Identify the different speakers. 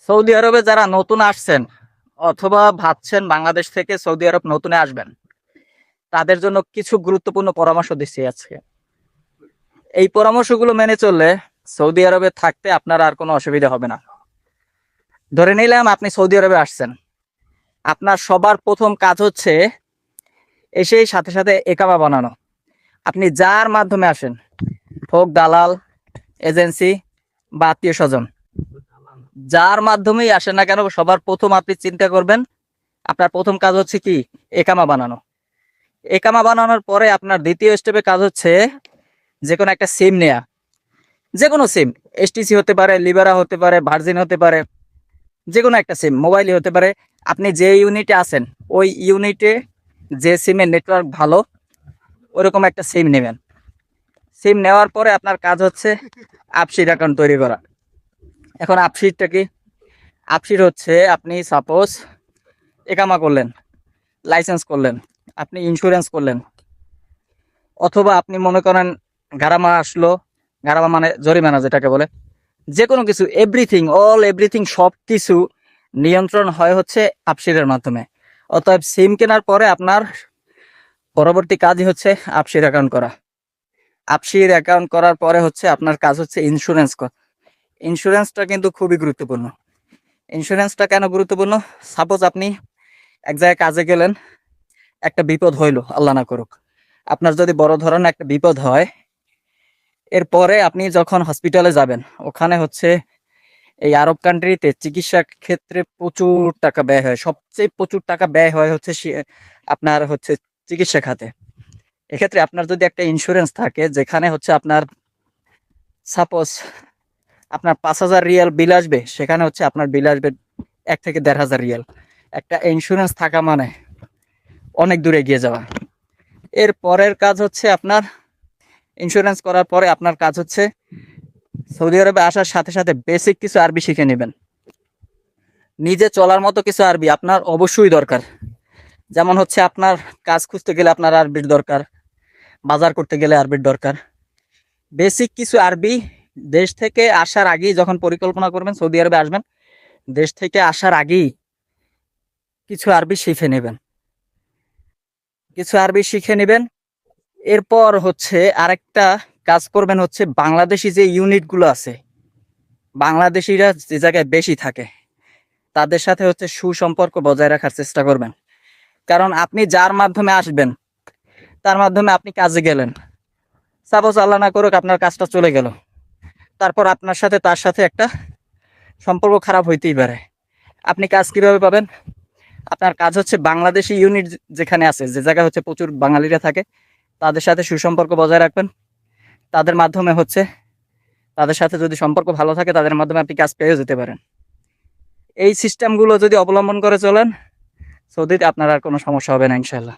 Speaker 1: Saudi আরবে যারা নতুন আসছেন অথবা ভাবছেন বাংলাদেশ থেকে সৌদি আরব নতুনে আসবেন, তাদের জন্য কিছু গুরুত্বপূর্ণ পরামর্শ দিচ্ছি আজকে। এই পরামর্শগুলো মেনে চললে সৌদি আরবে থাকতে আপনার আর কোনো অসুবিধা হবে না। ধরে নিলাম আপনি সৌদি আরবে আসছেন, আপনার সবার প্রথম কাজ হচ্ছে এসেই সাথে সাথে একামা বানানো। আপনি যার মাধ্যমে আসেন, হোক দালাল, এজেন্সি বা আত্মীয় স্বজন, যার মাধ্যমেই আসেন না কেন, সবার প্রথম আপনি চিন্তা করবেন আপনার প্রথম কাজ হচ্ছে কি, একামা বানানো। একামা বানানোর পরে আপনার দ্বিতীয় স্টেপে কাজ হচ্ছে যে কোনো একটা সিম নেয়া। যে কোনো সিম, এসটিসি হতে পারে, লিবারা হতে পারে, ভার্জিন হতে পারে, যে কোনো একটা সিম, মোবাইলই হতে পারে। আপনি যে ইউনিটে আছেন ওই ইউনিটে যে সিমের নেটওয়ার্ক ভালো ওরকম একটা সিম নেবেন। সিম নেওয়ার পরে আপনার কাজ হচ্ছে আপসির অ্যাকাউন্ট তৈরি করা। এখন আপসিরটা কি? আপসির হচ্ছে আপনি সাপোজ একামা করলেন, লাইসেন্স করলেন, আপনি ইন্স্যুরেন্স করলেন, অথবা আপনি মনে করেন গারামা আসলো, গারামা মানে জরিমানা যেটাকে বলে, যে কোনো কিছু, এভরিথিং, অল এভরিথিং, সব কিছু নিয়ন্ত্রণ হয় হচ্ছে আপসিরের মাধ্যমে। অতএব সিম কেনার পরে আপনার পরবর্তী কাজই হচ্ছে আপসির অ্যাকাউন্ট করা। আপসির অ্যাকাউন্ট করার পরে হচ্ছে আপনার কাজ হচ্ছে ইন্স্যুরেন্স করা। ইন্স্যুরেন্সটা কিন্তু খুবই গুরুত্বপূর্ণ। ইন্স্যুরেন্সটা কেন গুরুত্বপূর্ণ? সাপোজ আপনি এক জায়গায় কাজে গেলেন, একটা বিপদ হইলো, আল্লাহ না করুক, আপনার যদি বড় ধরনের একটা বিপদ হয়, এরপরে আপনি যখন হসপিটালে যাবেন, ওখানে হচ্ছে এই আরব কান্ট্রিতে চিকিৎসা ক্ষেত্রে প্রচুর টাকা ব্যয় হয়। সবচেয়ে প্রচুর টাকা ব্যয় হয় হচ্ছে আপনার হচ্ছে চিকিৎসা খাতে। এক্ষেত্রে আপনার যদি একটা ইন্স্যুরেন্স থাকে, যেখানে হচ্ছে আপনার সাপোজ আপনার 5,000 রিয়াল বিল আসবে, সেখানে হচ্ছে আপনার বিল আসবে 1 থেকে 1,500 রিয়াল। একটা ইন্স্যুরেন্স থাকা মানে অনেক দূরে এগিয়ে যাওয়া। এর পরের কাজ হচ্ছে আপনার ইন্স্যুরেন্স করার পরে আপনার কাজ হচ্ছে সৌদি আরবে আসার সাথে সাথে বেসিক কিছু আরবি শিখে নেবেন। নিজে চলার মতো কিছু আরবি আপনার অবশ্যই দরকার। যেমন হচ্ছে আপনার কাজ খুঁজতে গেলে আপনার আরবির দরকার, বাজার করতে গেলে আরবির দরকার। বেসিক কিছু আরবি দেশ থেকে আসার আগেই, যখন পরিকল্পনা করবেন সৌদি আরবে আসবেন, দেশ থেকে আসার আগেই কিছু আরবি শিখে নেবেন। কিছু আরবি শিখে নেবেন। এরপর হচ্ছে আরেকটা কাজ করবেন হচ্ছে বাংলাদেশি যে ইউনিটগুলো আছে, বাংলাদেশিরা যে জায়গায় বেশি থাকে, তাদের সাথে হচ্ছে সুসম্পর্ক বজায় রাখার চেষ্টা করবেন। কারণ আপনি যার মাধ্যমে আসবেন, তার মাধ্যমে আপনি কাজে গেলেন, সাপোজ আল্লাহ না করুক আপনার কাজটা চলে গেল, তারপর আপনার সাথে তার সাথে একটা সম্পর্ক খারাপ হইতেই পারে। আপনি কাজ কিভাবে পাবেন? আপনার কাজ হচ্ছে বাংলাদেশি ইউনিট যেখানে আছে, যে জায়গায় হচ্ছে প্রচুর বাঙালিরা থাকে, তাদের সাথে সুসম্পর্ক বজায় রাখবেন। তাদের মাধ্যমে হচ্ছে, তাদের সাথে যদি সম্পর্ক ভালো থাকে, তাদের মাধ্যমে আপনি কাজ পেয়েও যেতে পারেন। এই সিস্টেমগুলো যদি অবলম্বন করে চলেন, সৌদিতে আপনার আর কোনো সমস্যা হবে না ইনশাল্লাহ।